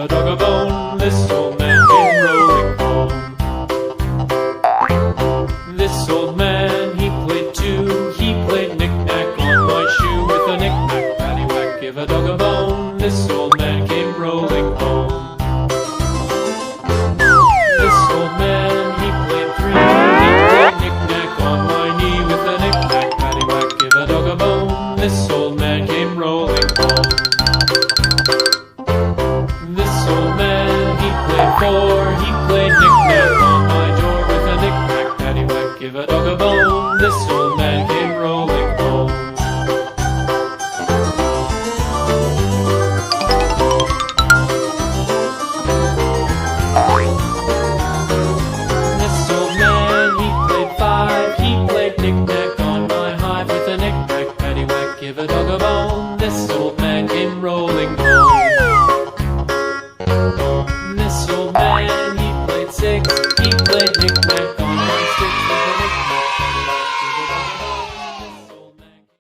a dog a bone. This old man came rolling home. This old man, he played too. He played knick-knack on my shoe. With a knick-knack, paddywhack, give a dog a bone. This old man came rolling home. This old man, he played three. He played knick-knack on my knee. With a knick-knack, paddywhack, give a dog a bone. This old man came rolling home. This old man, he played four. He played knick-knack on my door. With a knick-knack, paddywhack, give a dog a bone. This old man came rolling home. This old man, he played five. He played knick-knack on my hive. With a knick-knack, paddywhack, give a dog a bone. This old man came rolling home.